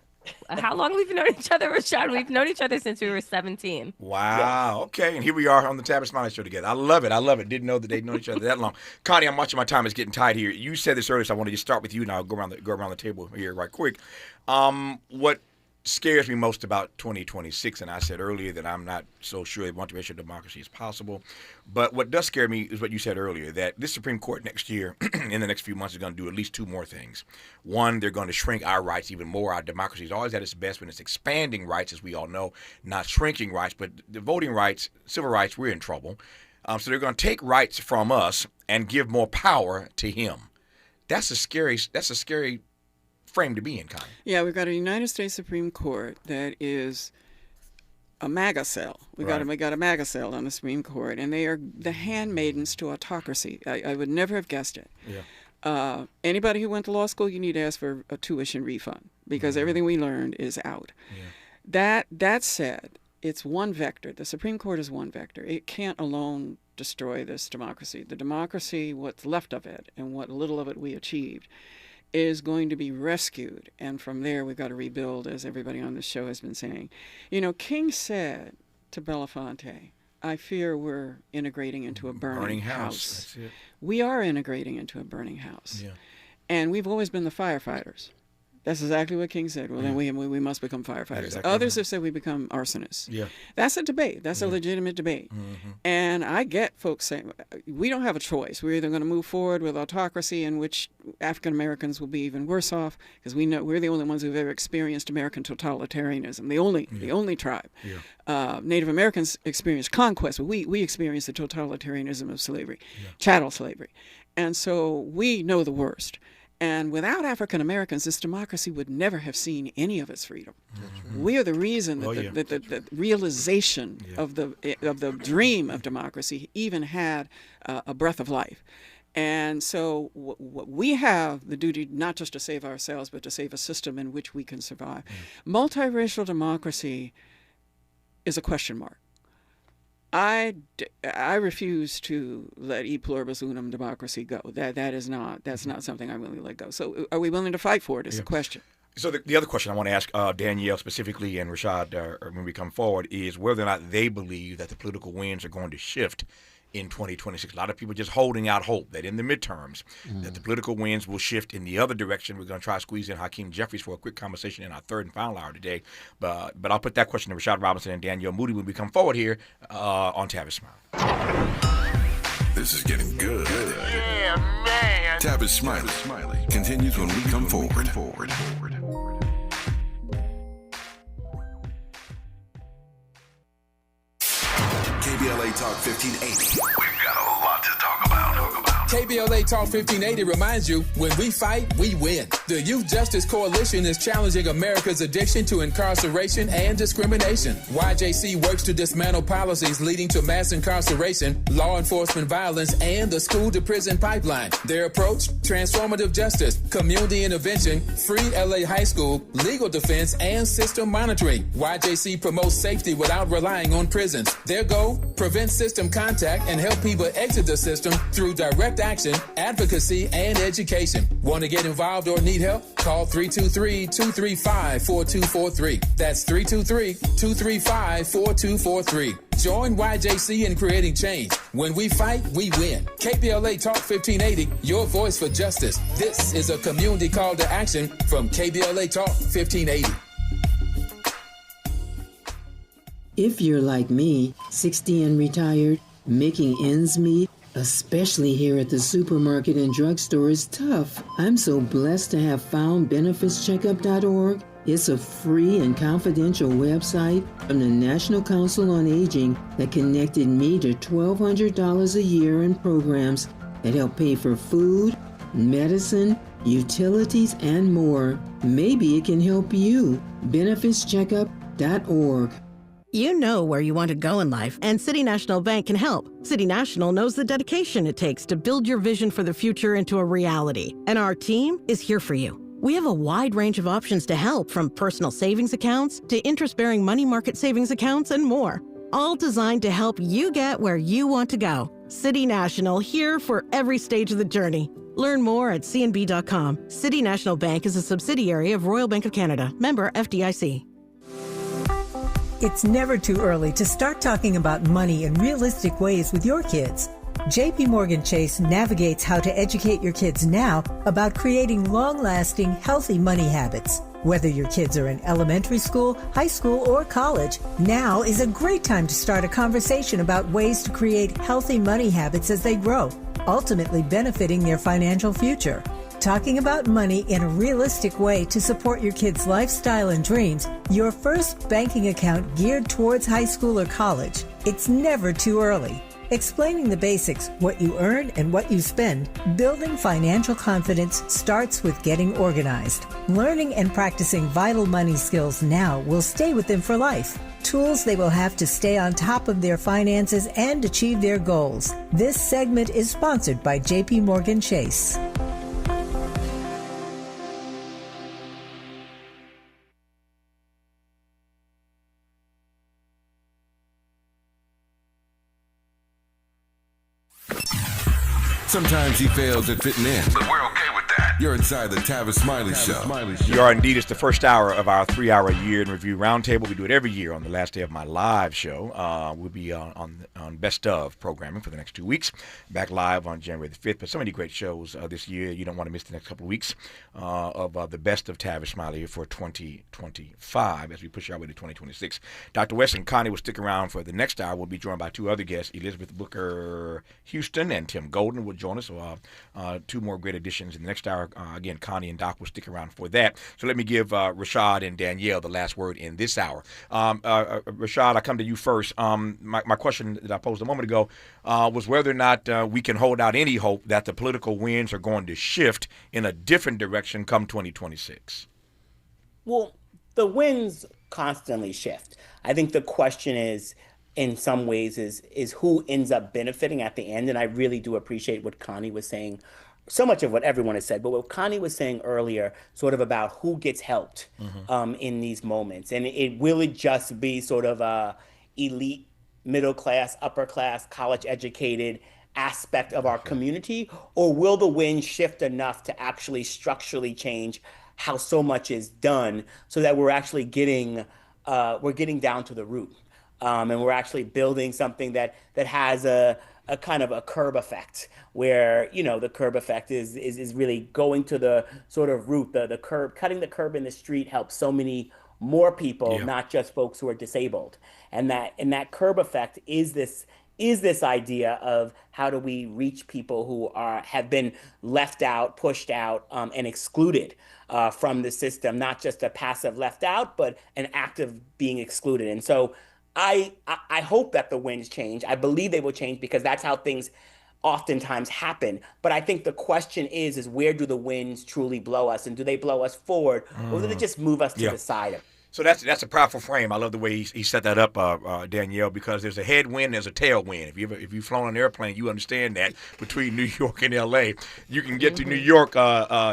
How long have we known each other, Rashad? We've known each other since we were 17. Wow. Okay. And here we are on the Tavis Smiley Show together. I love it. Didn't know that they'd known each other that long. Connie, I'm watching my time is getting tight here. You said this earlier, so I want to just start with you now. Go around the table here right quick. What scares me most about 2026, and I said earlier that I'm not so sure that multiracial democracy is possible, but what does scare me is what you said earlier, that this Supreme Court next year, in the next few months, is going to do at least two more things. One, they're going to shrink our rights even more. Our democracy is always at its best when it's expanding rights, as we all know, not shrinking rights, but the voting rights, civil rights, we're in trouble. So they're going to take rights from us and give more power to him. That's a scary frame to be in, Connie. Yeah, we've got a United States Supreme Court that is a MAGA cell. We got a MAGA cell on the Supreme Court, and they are the handmaidens to autocracy. I would never have guessed it. Yeah. Anybody who went to law school, you need to ask for a tuition refund because everything we learned is out. Yeah. That said, it's one vector. The Supreme Court is one vector. It can't alone destroy this democracy. The democracy, what's left of it, and what little of it we achieved, is going to be rescued, and from there we've got to rebuild, as everybody on this show has been saying. King said to Belafonte, I fear we're integrating into a burning house. That's it. We are integrating into a burning house. Yeah. And we've always been the firefighters. That's exactly what King said. Well, then we must become firefighters. Exactly. Others have said we become arsonists. Yeah. That's a debate. That's a legitimate debate. Mm-hmm. And I get folks saying, we don't have a choice. We're either going to move forward with autocracy, in which African Americans will be even worse off, because we know we're the only ones who've ever experienced American totalitarianism, the only tribe. Yeah. Native Americans experienced conquest, but we experienced the totalitarianism of slavery, chattel slavery. And so we know the worst. And without African Americans, this democracy would never have seen any of its freedom. Mm-hmm. We are the reason that the realization of the dream of democracy even had a breath of life. And so we have the duty not just to save ourselves, but to save a system in which we can survive. Multiracial democracy is a question mark. I refuse to let e pluribus unum democracy go. That's not something I'm willing to let go. So are we willing to fight for it is the question. So the other question I want to ask Danielle specifically and Rashad when we come forward is whether or not they believe that the political winds are going to shift in 2026. A lot of people just holding out hope that in the midterms that the political winds will shift in the other direction. We're going to try to squeeze in Hakeem Jeffries for a quick conversation in our third and final hour today. But I'll put that question to Rashad Robinson and Danielle Moodie when we come forward here on Tavis Smile. This is getting good. Yeah, man. Tavis Smiley continues when we come forward. KBLA Talk 1580. We've got a lot to talk about. KBLA Talk 1580 reminds you, when we fight, we win. The Youth Justice Coalition is challenging America's addiction to incarceration and discrimination. YJC works to dismantle policies leading to mass incarceration, law enforcement violence, and the school-to-prison pipeline. Their approach? Transformative justice, community intervention, free LA high school, legal defense, and system monitoring. YJC promotes safety without relying on prisons. Their goal? Prevent system contact and help people exit the system through direct action, advocacy, and education. Want to get involved or need help? Call 323-235-4243. That's 323-235-4243. Join YJC in creating change. When we fight, we win. KBLA Talk 1580, your voice for justice. This is a community call to action from KBLA Talk 1580. If you're like me, 60 and retired, making ends meet, especially here at the supermarket and drugstore, is tough. I'm so blessed to have found benefitscheckup.org. It's a free and confidential website from the National Council on Aging that connected me to $1,200 a year in programs that help pay for food, medicine, utilities, and more. Maybe it can help you. benefitscheckup.org. You know where you want to go in life, and City National Bank can help. City National knows the dedication it takes to build your vision for the future into a reality, and our team is here for you. We have a wide range of options to help, from personal savings accounts to interest-bearing money market savings accounts and more, all designed to help you get where you want to go. City National, here for every stage of the journey. Learn more at cnb.com. City National Bank is a subsidiary of Royal Bank of Canada, member FDIC. It's never too early to start talking about money in realistic ways with your kids. JP Morgan Chase navigates how to educate your kids now about creating long-lasting, healthy money habits. Whether your kids are in elementary school, high school, or college, now is a great time to start a conversation about ways to create healthy money habits as they grow, ultimately benefiting their financial future. Talking about money in a realistic way to support your kids' lifestyle and dreams, your first banking account geared towards high school or college. It's never too early. Explaining the basics, what you earn and what you spend, building financial confidence starts with getting organized. Learning and practicing vital money skills now will stay with them for life. Tools they will have to stay on top of their finances and achieve their goals. This segment is sponsored by JP Morgan Chase. Sometimes he fails at fitting in, but we're okay with that. You're inside the Tavis Smiley Show. You are indeed. It's the first hour of our 3-hour year in review roundtable. We do it every year on the last day of my live show. We'll be on Best Of programming for the next 2 weeks. Back live on January the 5th. But so many great shows this year. You don't want to miss the next couple of weeks of the Best of Tavis Smiley for 2025 as we push our way to 2026. Dr. West and Connie will stick around for the next hour. We'll be joined by 2 other guests, Elizabeth Booker Houston and Tim Golden will join us. So 2 more great additions in the next hour. Again, Connie and Doc will stick around for that. So let me give Rashad and Danielle the last word in this hour. Rashad, I come to you first. My question that I posed a moment ago was whether or not we can hold out any hope that the political winds are going to shift in a different direction come 2026. Well, the winds constantly shift. I think the question is, in some ways, is who ends up benefiting at the end. And I really do appreciate what Connie was saying, so much of what everyone has said, but what Connie was saying earlier, sort of about who gets helped in these moments. And will it just be sort of a elite, middle class, upper class, college educated aspect of our community? Or will the wind shift enough to actually structurally change how so much is done, so that we're actually getting down to the root, and we're actually building something that has a kind of a curb effect, where the curb effect is really going to the sort of root. The curb, cutting the curb in the street helps so many more people, not just folks who are disabled, and that curb effect is this idea of how do we reach people who have been left out, pushed out, and excluded from the system, not just a passive left out, but an active being excluded. And so I hope that the winds change. I believe they will change, because that's how things oftentimes happen. But I think the question is where do the winds truly blow us, and do they blow us forward, or do they just move us to the side? So that's a powerful frame. I love the way he set that up, Danielle, because there's a headwind, there's a tailwind. If you've flown an airplane, you understand that between New York and L.A. You can get to New York,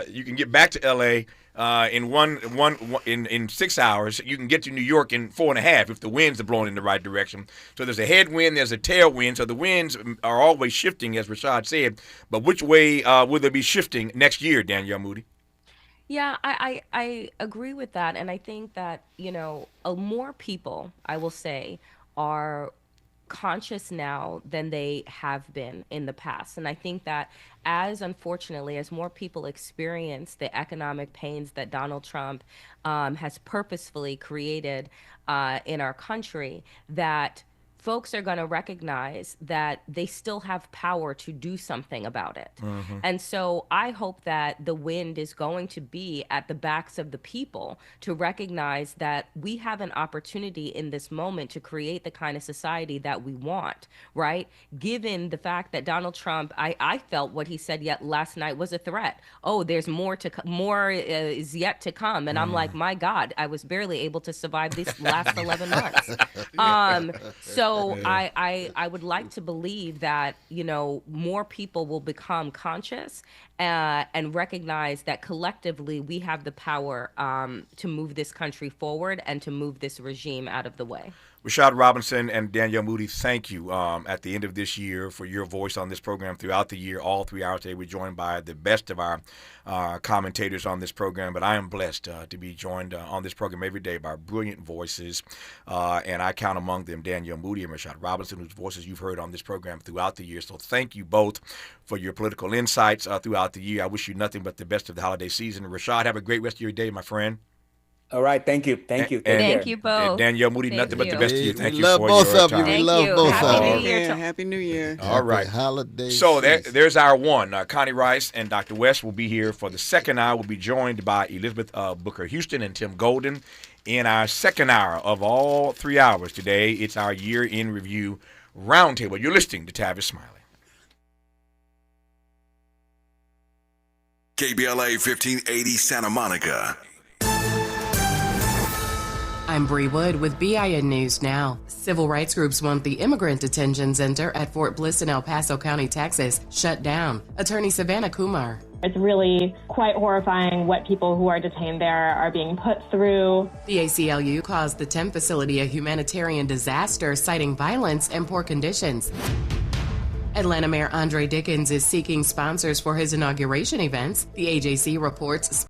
you can get back to L.A. In 6 hours. You can get to New York in 4.5 if the winds are blowing in the right direction. So there's a headwind, there's a tailwind. So the winds are always shifting, as Rashad said. But which way will they be shifting next year, Danielle Moodie? Yeah, I agree with that. And I think that, more people, I will say, are conscious now than they have been in the past. And I think that unfortunately, as more people experience the economic pains that Donald Trump has purposefully created in our country, that folks are going to recognize that they still have power to do something about it. Mm-hmm. And so I hope that the wind is going to be at the backs of the people to recognize that we have an opportunity in this moment to create the kind of society that we want, right? Given the fact that Donald Trump, I felt what he said yet last night was a threat. Oh, there's more is yet to come. And I'm like, my God, I was barely able to survive these last 11 months. So I would like to believe that, more people will become conscious and recognize that collectively we have the power to move this country forward and to move this regime out of the way. Rashad Robinson and Danielle Moodie, thank you at the end of this year for your voice on this program throughout the year. All 3 hours today, we're joined by the best of our commentators on this program. But I am blessed to be joined on this program every day by brilliant voices. And I count among them Danielle Moodie and Rashad Robinson, whose voices you've heard on this program throughout the year. So thank you both for your political insights throughout the year. I wish you nothing but the best of the holiday season. Rashad, have a great rest of your day, my friend. All right, thank you. Thank you both. And Danielle Moodie, nothing but the best to you. Thank you love for both your of you. time. We love both of you. Happy New Year. All right. Happy holiday so there's our one. Connie Rice and Dr. West will be here for the second hour. We'll be joined by Elizabeth Booker Houston and Tim Golden. In our second hour of all 3 hours today, it's our year in review roundtable. You're listening to Tavis Smiley. KBLA 1580 Santa Monica. I'm Bree Wood with BIN News Now. Civil rights groups want the Immigrant Detention Center at Fort Bliss in El Paso County, Texas, shut down. Attorney Savannah Kumar. It's really quite horrifying what people who are detained there are being put through. The ACLU calls the TEM facility a humanitarian disaster, citing violence and poor conditions. Atlanta Mayor Andre Dickens is seeking sponsors for his inauguration events. The AJC reports